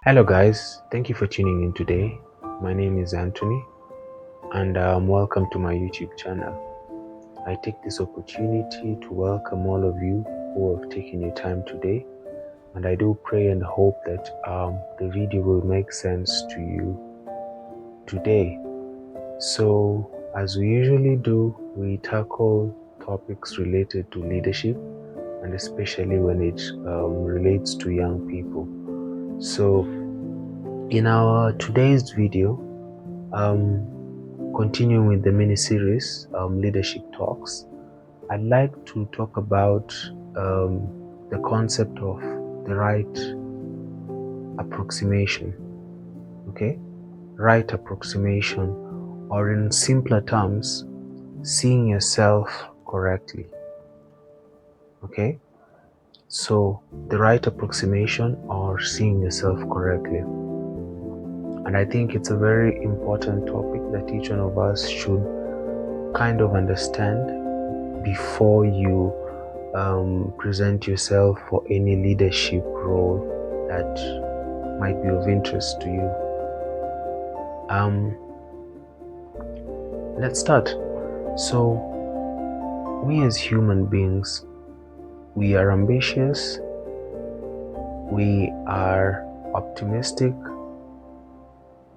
Hello, guys. Thank you for tuning in today. My name is Anthony, and welcome to my YouTube channel. I take this opportunity to welcome all of you who have taken your time today, and I do pray and hope that the video will make sense to you today. So, as we usually do, we tackle topics related to leadership, and especially when it relates to young people. So, in our today's video, continuing with the mini series Leadership Talks, I'd like to talk about the concept of the right approximation. Okay, right approximation, or in simpler terms, seeing yourself correctly. Okay, so the right approximation or seeing yourself correctly. And I think it's a very important topic that each one of us should kind of understand before you present yourself for any leadership role that might be of interest to you. Let's start. So, we as human beings, we are ambitious, we are optimistic,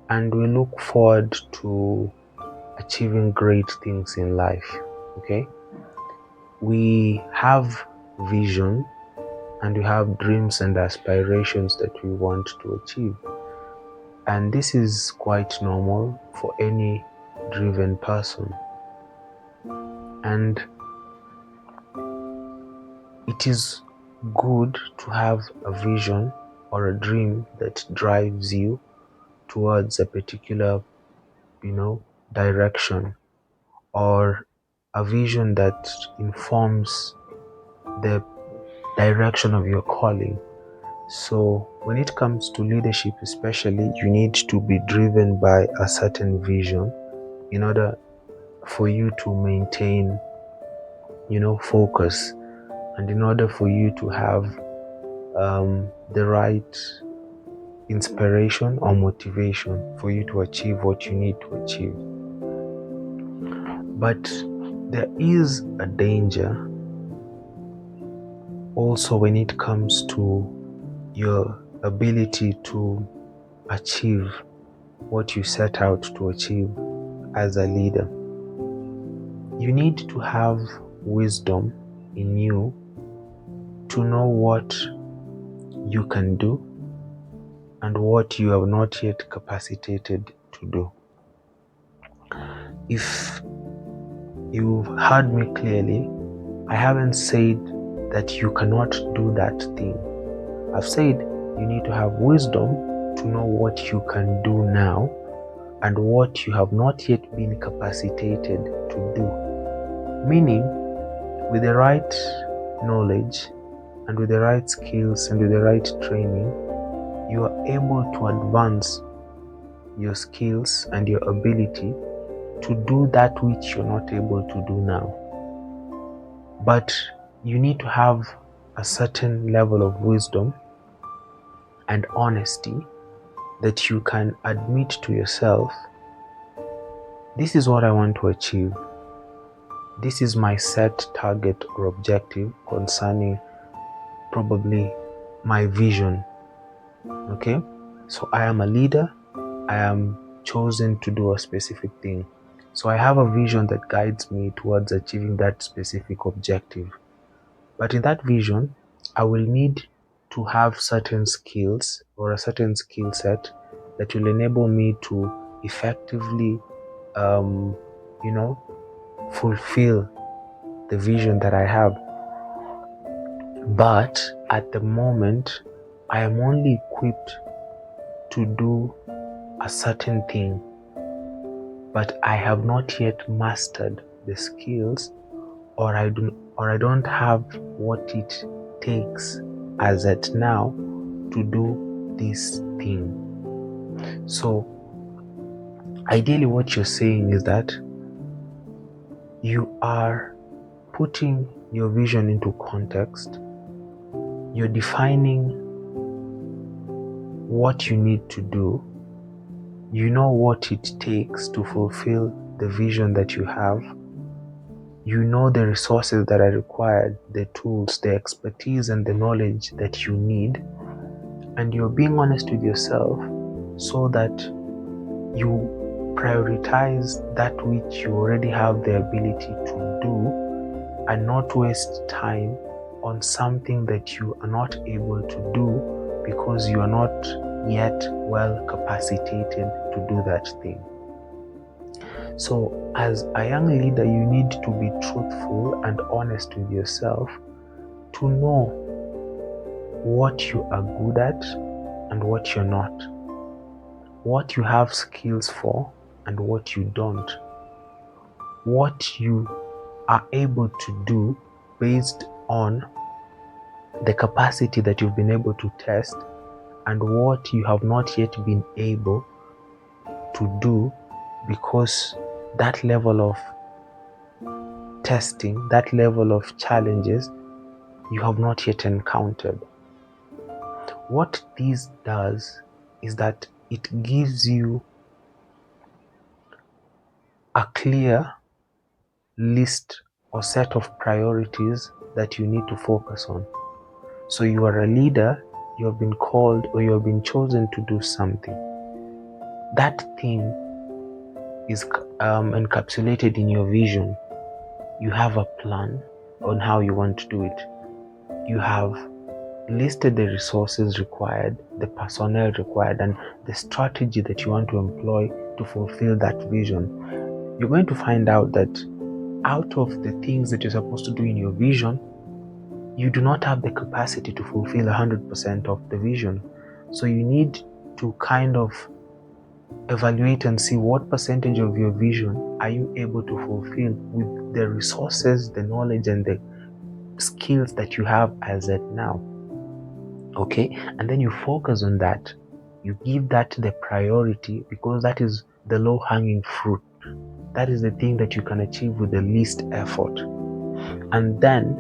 and we look forward to achieving great things in life. Okay, we have vision and we have dreams and aspirations that we want to achieve, and this is quite normal for any driven person. And it is good to have a vision or a dream that drives you towards a particular direction, or a vision that informs the direction of your calling. So when it comes to leadership especially, you need to be driven by a certain vision in order for you to maintain focus, and in order for you to have the right inspiration or motivation for you to achieve what you need to achieve. But there is a danger also when it comes to your ability to achieve what you set out to achieve as a leader. You need to have wisdom in you to know what you can do and what you have not yet capacitated to do. If you've heard me clearly, I haven't said that you cannot do that thing. I've said you need to have wisdom to know what you can do now and what you have not yet been capacitated to do. Meaning, with the right knowledge and with the right skills and with the right training, you are able to advance your skills and your ability to do that which you're not able to do now. But you need to have a certain level of wisdom and honesty that you can admit to yourself, this is what I want to achieve. This is my set target or objective concerning probably my vision. Okay, so I am a leader. I am chosen to do a specific thing. So I have a vision that guides me towards achieving that specific objective. But in that vision, I will need to have certain skills or a certain skill set that will enable me to effectively, fulfill the vision that I have. But at the moment, I am only equipped to do a certain thing, but I have not yet mastered the skills, or I don't have what it takes as at now to do this thing. So ideally what you're saying is that you are putting your vision into context. You're defining what you need to do. You know what it takes to fulfill the vision that you have. You know the resources that are required, the tools, the expertise, and the knowledge that you need. And you're being honest with yourself so that you prioritize that which you already have the ability to do and not waste time on something that you are not able to do because you are not yet well capacitated to do that thing. So as a young leader, you need to be truthful and honest with yourself to know what you are good at and what you're not, what you have skills for and what you don't, what you are able to do based on the capacity that you've been able to test, and what you have not yet been able to do because that level of testing, that level of challenges, you have not yet encountered. What this does is that it gives you a clear list or set of priorities that you need to focus on. So you are a leader, you have been called or you have been chosen to do something. That thing is encapsulated in your vision. You have a plan on how you want to do it. You have listed the resources required, the personnel required, and the strategy that you want to employ to fulfill that vision. You're going to find out that out of the things that you're supposed to do in your vision, you do not have the capacity to fulfill 100% of the vision. So you need to kind of evaluate and see what percentage of your vision are you able to fulfill with the resources, the knowledge, and the skills that you have as at now. Okay, and then you focus on that. You give that the priority because that is the low-hanging fruit. That is the thing that you can achieve with the least effort. And then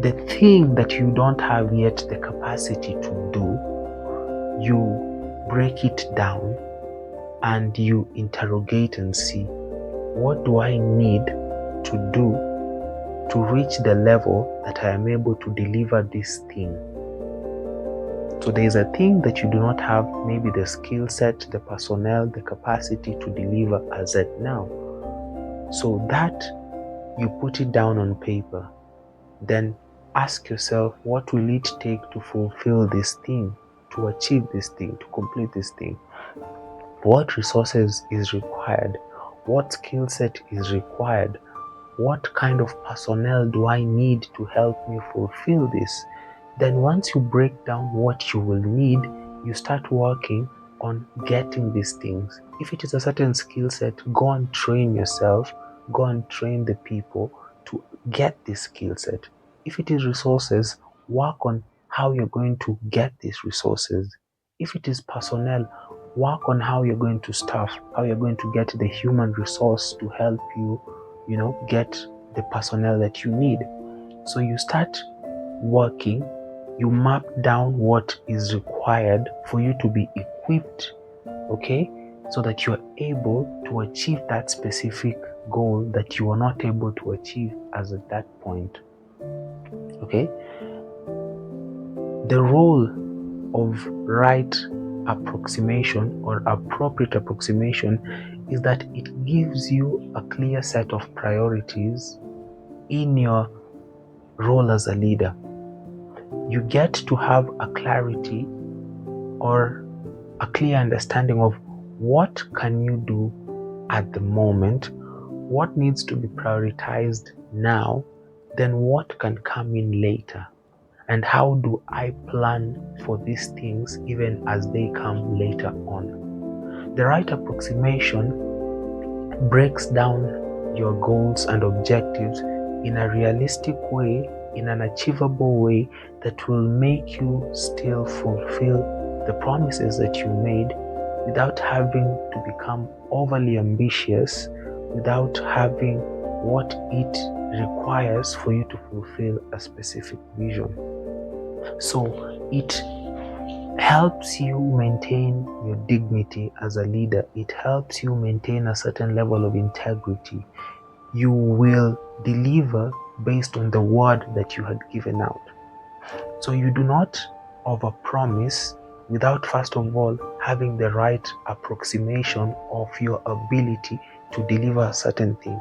the thing that you don't have yet the capacity to do, you break it down and you interrogate and see, what do I need to do to reach the level that I am able to deliver this thing? So there is a thing that you do not have, maybe the skill set, the personnel, the capacity to deliver as at now. So that you put it down on paper. Then ask yourself, what will it take to fulfill this thing, to achieve this thing, to complete this thing? What resources is required? What skill set is required? What kind of personnel do I need to help me fulfill this? Then once you break down what you will need, you start working on getting these things. If it is a certain skill set, go and train yourself, go and train the people to get this skill set. If it is resources, work on how you're going to get these resources. If it is personnel, work on how you're going to staff, how you're going to get the human resource to help you, get the personnel that you need. So you start working, you map down what is required for you to be equipped, okay, so that you are able to achieve that specific goal that you are not able to achieve as at that point. Okay, the role of right approximation or appropriate approximation is that it gives you a clear set of priorities in your role as a leader. You get to have a clarity or a clear understanding of what can you do at the moment, what needs to be prioritized now, then what can come in later, and how do I plan for these things even as they come later on. The right approximation breaks down your goals and objectives in a realistic way, in an achievable way that will make you still fulfill the promises that you made without having to become overly ambitious, without having what it requires for you to fulfill a specific vision. So it helps you maintain your dignity as a leader. It helps you maintain a certain level of integrity. You will deliver based on the word that you had given out. So you do not overpromise without first of all having the right approximation of your ability to deliver a certain thing.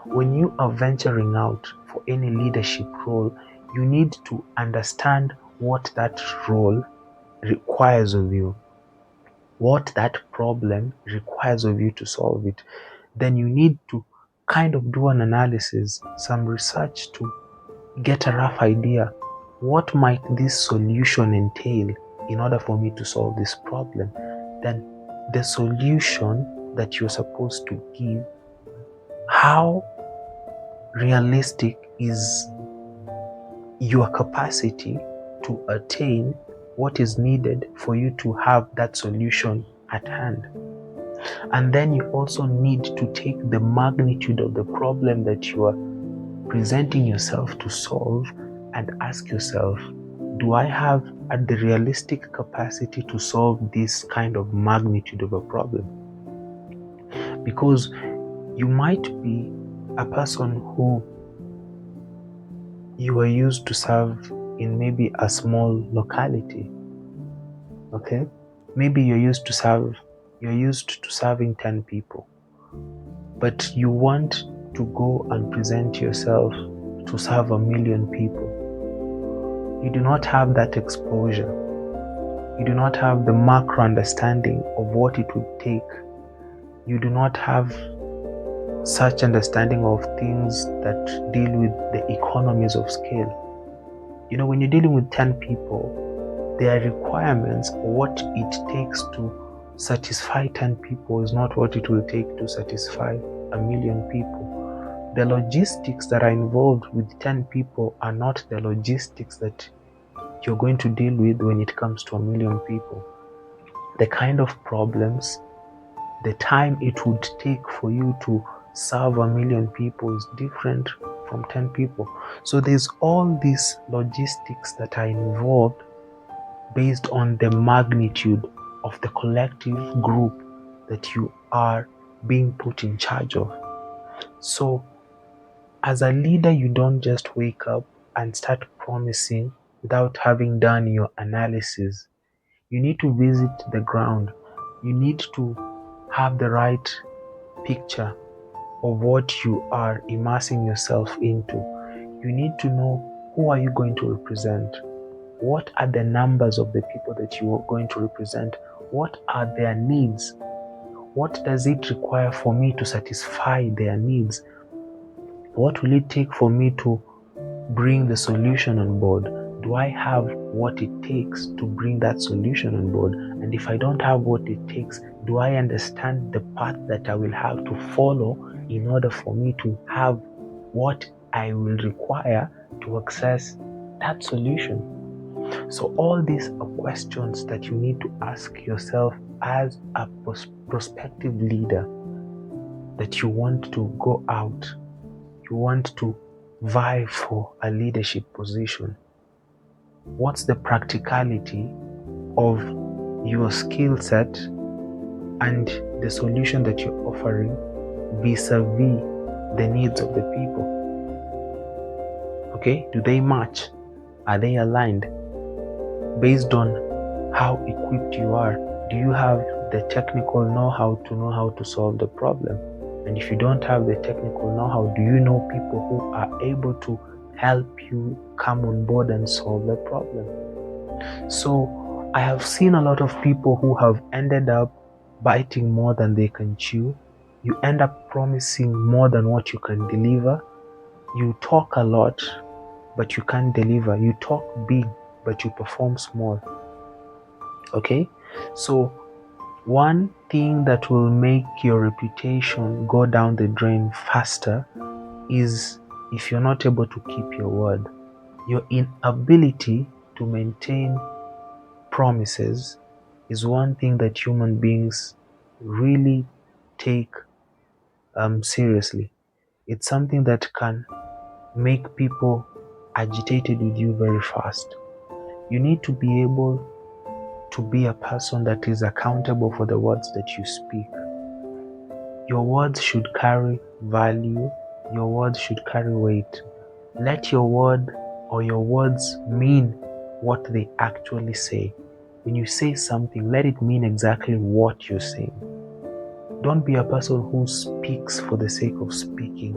When you are venturing out for any leadership role, you need to understand what that role requires of you, what that problem requires of you to solve it. Then you need to kind of do an analysis, some research to get a rough idea. What might this solution entail in order for me to solve this problem? Then the solution that you're supposed to give, how realistic is your capacity to attain what is needed for you to have that solution at hand? And then you also need to take the magnitude of the problem that you are presenting yourself to solve and ask yourself, do I have the realistic capacity to solve this kind of magnitude of a problem? Because you might be a person who you are used to serve in maybe a small locality. Okay? Maybe you're used to serving 10 people. But you want to go and present yourself to serve 1,000,000 people. You do not have that exposure. You do not have the macro understanding of what it would take. You do not have such understanding of things that deal with the economies of scale. You know, when you're dealing with 10 people, their requirements or what it takes to satisfy 10 people is not what it will take to satisfy 1,000,000 people. The logistics that are involved with 10 people are not the logistics that you're going to deal with when it comes to 1,000,000 people. The kind of problems, the time it would take for you to serve 1,000,000 people is different from 10 people. So there's all these logistics that are involved based on the magnitude of the collective group that you are being put in charge of. So as a leader, you don't just wake up and start promising without having done your analysis. You need to visit the ground. You need to have the right picture of what you are immersing yourself into. You need to know, who are you going to represent? What are the numbers of the people that you are going to represent? What are their needs? What does it require for me to satisfy their needs? What will it take for me to bring the solution on board? Do I have what it takes to bring that solution on board? And if I don't have what it takes, do I understand the path that I will have to follow in order for me to have what I will require to access that solution? So all these are questions that you need to ask yourself as a prospective leader that you want to go out, you want to vie for a leadership position. What's the practicality of your skill set and the solution that you're offering vis-a-vis the needs of the people? Okay, do they match? Are they aligned? Based on how equipped you are, do you have the technical know-how to solve the problem? And if you don't have the technical know-how, do you know people who are able to help you come on board and solve the problem? So I have seen a lot of people who have ended up biting more than they can chew. You end up promising more than what you can deliver. You talk a lot, but you can't deliver. You talk big, but you perform small. Okay? So one thing that will make your reputation go down the drain faster is if you're not able to keep your word. Your inability to maintain promises is one thing that human beings really take seriously. It's something that can make people agitated with you very fast. You need to be able to be a person that is accountable for the words that you speak. Your words should carry value. Your words should carry weight. Let your word or your words mean what they actually say. When you say something, let it mean exactly what you're saying. Don't be a person who speaks for the sake of speaking,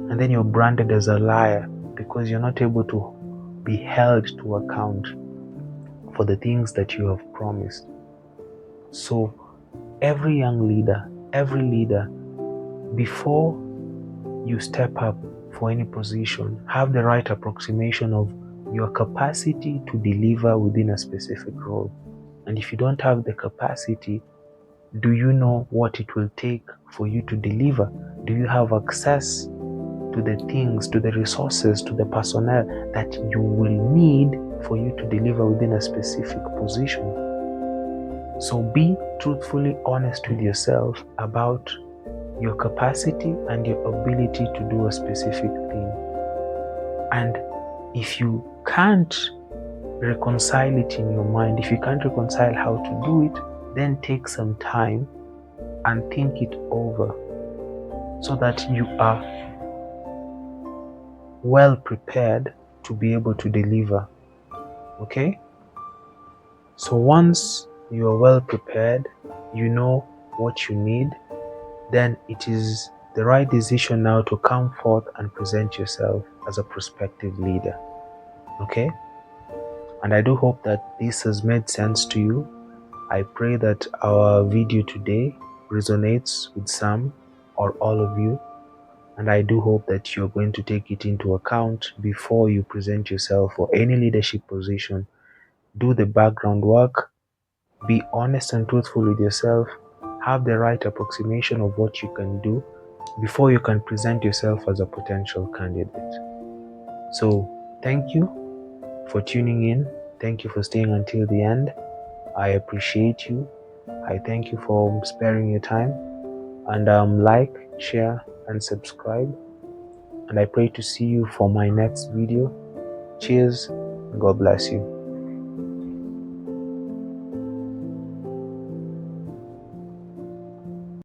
and then you're branded as a liar because you're not able to be held to account for the things that you have promised. So every young leader, every leader, before you step up for any position, have the right approximation of your capacity to deliver within a specific role. And if you don't have the capacity, do you know what it will take for you to deliver? Do you have access to the things, to the resources, to the personnel that you will need for you to deliver within a specific position? So be truthfully honest with yourself about your capacity and your ability to do a specific thing. And if you can't reconcile it in your mind, if you can't reconcile how to do it, then take some time and think it over so that you are well prepared to be able to deliver. Okay? So once you are well prepared, you know what you need, then it is the right decision now to come forth and present yourself as a prospective leader. Okay? And I do hope that this has made sense to you. I pray that our video today resonates with some or all of you. And I do hope that you're going to take it into account before you present yourself for any leadership position. Do the background work. Be honest and truthful with yourself. Have the right approximation of what you can do before you can present yourself as a potential candidate. So, thank you for tuning in. Thank you for staying until the end. I appreciate you. I thank you for sparing your time. And like, share, and subscribe. And I pray to see you for my next video. Cheers. God bless you.